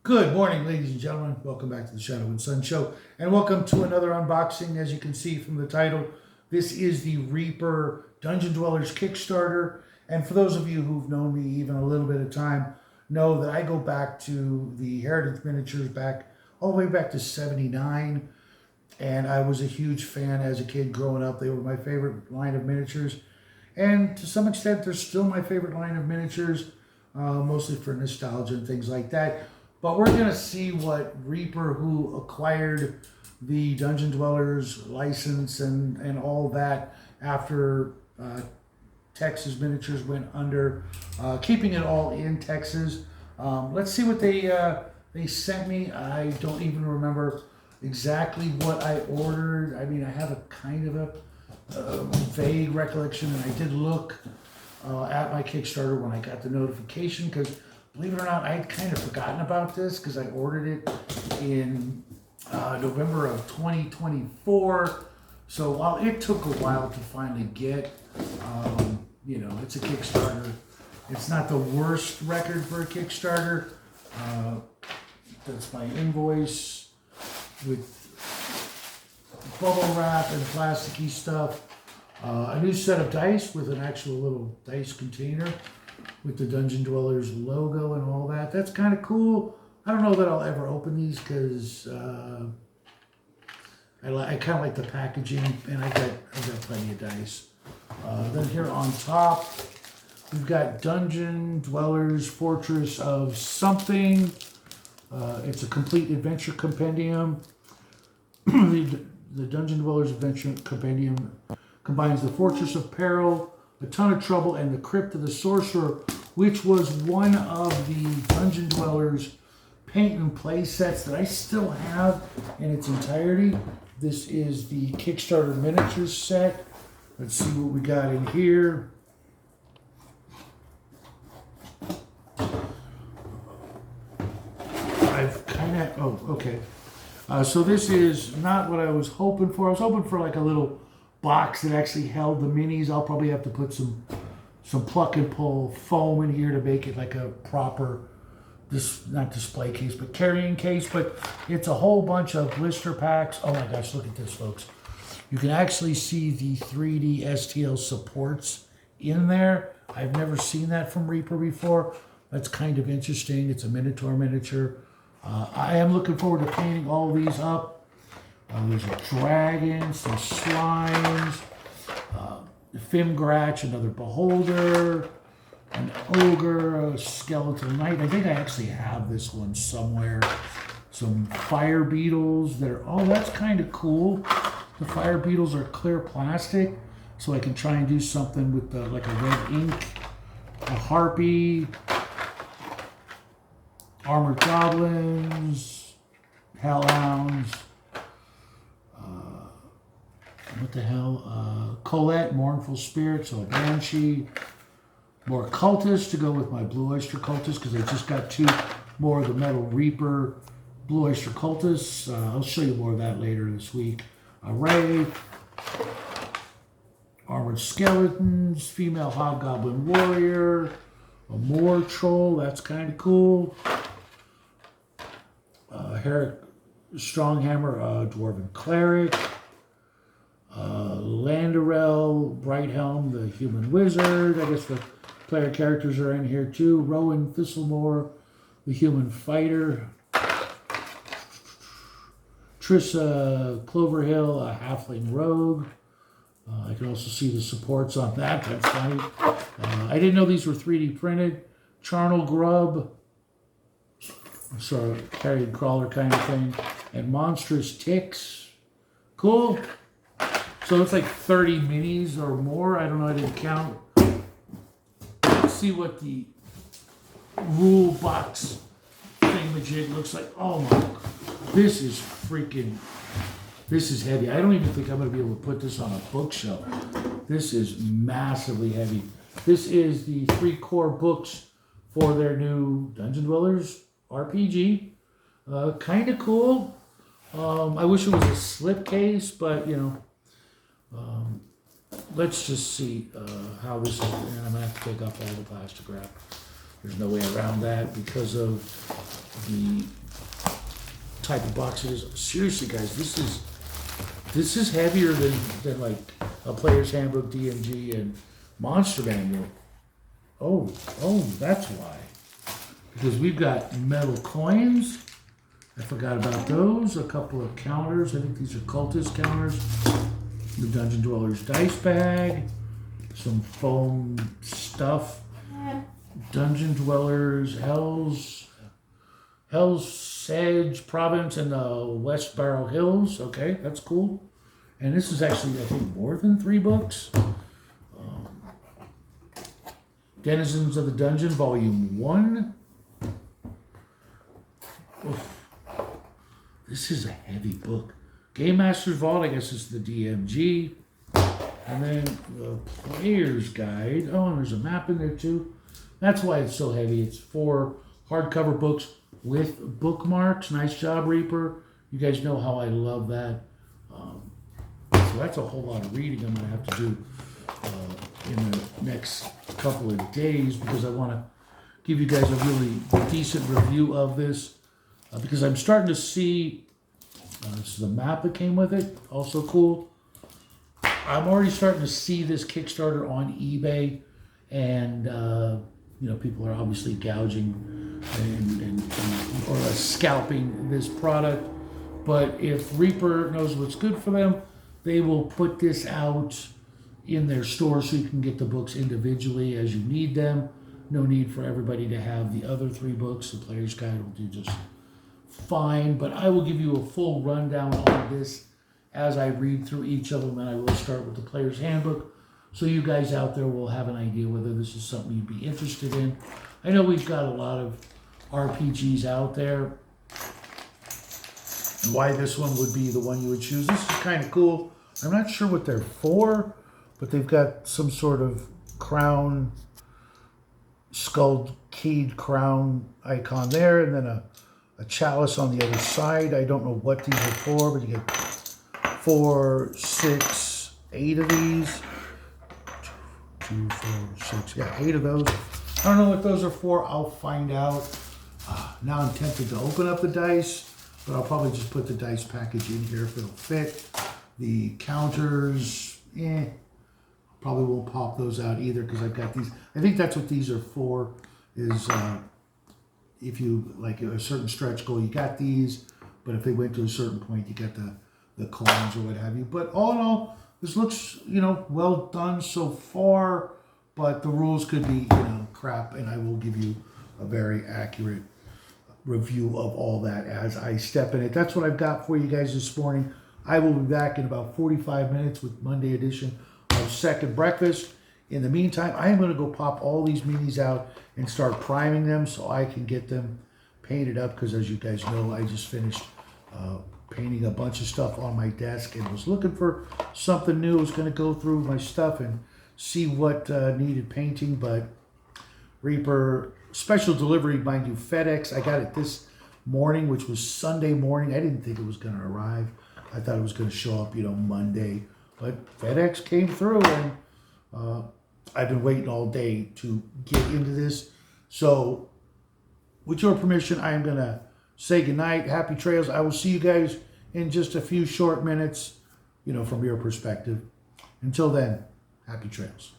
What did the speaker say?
Good morning, ladies and gentlemen. Welcome back to the Shadow and Sun Show, and welcome to another unboxing. As you can see from the title, this is the Reaper Dungeon Dwellers Kickstarter. And for those of you who've known me even a little bit of time, know that I go back to the Heritage miniatures all the way back to '79, and I was a huge fan as a kid growing up. They were my favorite line of miniatures, and to some extent, they're still my favorite line of miniatures, mostly for nostalgia and things like that. But we're going to see what Reaper, who acquired the Dungeon Dwellers license and all that after Texas Miniatures went under, keeping it all in Texas. Let's see what they sent me. I don't even remember exactly what I ordered. I mean, I have a kind of a vague recollection, and I did look at my Kickstarter when I got the notification, because believe it or not, I had kind of forgotten about this because I ordered it in November of 2024. So while it took a while to finally get, it's a Kickstarter. It's not the worst record for a Kickstarter. That's my invoice with bubble wrap and plasticky stuff. A new set of dice with an actual little dice container with the Dungeon Dwellers logo and all that. That's kind of cool. I don't know that I'll ever open these because I kind of like the packaging, and I've got plenty of dice. Then here on top, we've got Dungeon Dwellers Fortress of Something. It's a complete adventure compendium. The Dungeon Dwellers Adventure Compendium combines the Fortress of Peril, A Ton of Trouble, and the Crypt of the Sorcerer, which was one of the Dungeon Dwellers paint and play sets that I still have in its entirety. This is the Kickstarter miniatures set. Let's see what we got in here. So this is not what I was hoping for. I was hoping for like a little box that actually held the minis. I'll probably have to put some pluck and pull foam in here to make it like a proper, not display case, but carrying case. But it's a whole bunch of blister packs. Oh my gosh, look at this, folks. You can actually see the 3D STL supports in there. I've never seen that from Reaper before. That's kind of interesting. It's a Minotaur miniature. I am looking forward to painting all these up. There's a dragon, some slimes, Fimgratch, another beholder, an ogre, a skeletal knight. I think I actually have this one somewhere. Some fire beetles that are, oh, that's kind of cool. The fire beetles are clear plastic, so I can try and do something with like a red ink, a harpy, armored goblins, hellhounds, what the hell? Colette, Mournful Spirit, so a banshee. More cultists to go with my Blue Oyster cultists, because I just got 2 more of the Metal Reaper Blue Oyster cultists. I'll show you more of that later this week. A Wraith, armored skeletons, female hobgoblin warrior, a Moor troll, that's kind of cool. Stronghammer, dwarven cleric. Landarel, Brighthelm, the human wizard. I guess the player characters are in here too. Rowan Thistlemore, the human fighter. Trissa Cloverhill, a halfling rogue. I can also see the supports on that. That's funny. I didn't know these were 3D printed. Charnel Grub, sort of carrion crawler kind of thing. And Monstrous Ticks. Cool. So it's like 30 minis or more. I don't know, I didn't count. Let's see what the rule box thingamajig looks like. Oh my, this is heavy. I don't even think I'm going to be able to put this on a bookshelf. This is massively heavy. This is the 3 core books for their new Dungeon Dwellers RPG. Kind of cool. I wish it was a slipcase, but let's just see how this is. And I'm going to have to take off all the plastic wrap. There's no way around that because of the type of box it is. Seriously, guys, this is heavier than like a Player's Handbook, DMG, and Monster Manual. Oh, that's why. Because we've got metal coins. I forgot about those. A couple of counters. I think these are cultist counters. The Dungeon Dwellers dice bag. Some foam stuff. Dungeon Dwellers, Hell's Sedge Province and the West Barrow Hills. Okay, that's cool. And this is actually, I think, more than 3 books. Denizens of the Dungeon, Volume 1. Oof. This is a heavy book. Game Master's Vault, I guess it's the DMG. And then the Player's Guide. Oh, and there's a map in there too. That's why it's so heavy. It's 4 hardcover books with bookmarks. Nice job, Reaper. You guys know how I love that. So that's a whole lot of reading I'm going to have to do in the next couple of days because I want to give you guys a really decent review of this because I'm starting to see, this is the map that came with it, also cool. I'm already starting to see this Kickstarter on eBay and people are obviously gouging or scalping this product. But if Reaper knows what's good for them, they will put this out in their store so you can get the books individually as you need them. No need for everybody to have the other 3 books. The Player's Guide will do just fine. But I will give you a full rundown on this as I read through each of them, and I will start with the Player's Handbook. So you guys out there will have an idea whether this is something you'd be interested in. I know we've got a lot of RPGs out there. And why this one would be the one you would choose. This is kind of cool. I'm not sure what they're for, but they've got some sort of crown, skull keyed crown icon there, and then a chalice on the other side. I don't know what these are for, but you get 4, 6, 8 of these. 2, 4, 6, yeah, 8 of those. I don't know what those are for. I'll find out. Now I'm tempted to open up the dice, but I'll probably just put the dice package in here if it'll fit. The counters, probably won't pop those out either because I've got these. I think that's what these are for, is if you like a certain stretch goal, you got these, but if they went to a certain point, you get the coins or what have you. But all in all, this looks, well done so far, but the rules could be, crap, and I will give you a very accurate review of all that as I step in it. That's what I've got for you guys this morning. I will be back in about 45 minutes with Monday edition of Second Breakfast. In the meantime, I am going to go pop all these minis out and start priming them so I can get them painted up because, as you guys know, I just finished painting a bunch of stuff on my desk and was looking for something new. I was going to go through my stuff and see what needed painting, but Reaper special delivery, mind you, FedEx. I got it this morning, which was Sunday morning. I didn't think it was going to arrive. I thought it was going to show up, Monday. But FedEx came through, and I've been waiting all day to get into this. So, with your permission, I am going to say goodnight. Happy trails. I will see you guys in just a few short minutes, from your perspective. Until then, happy trails.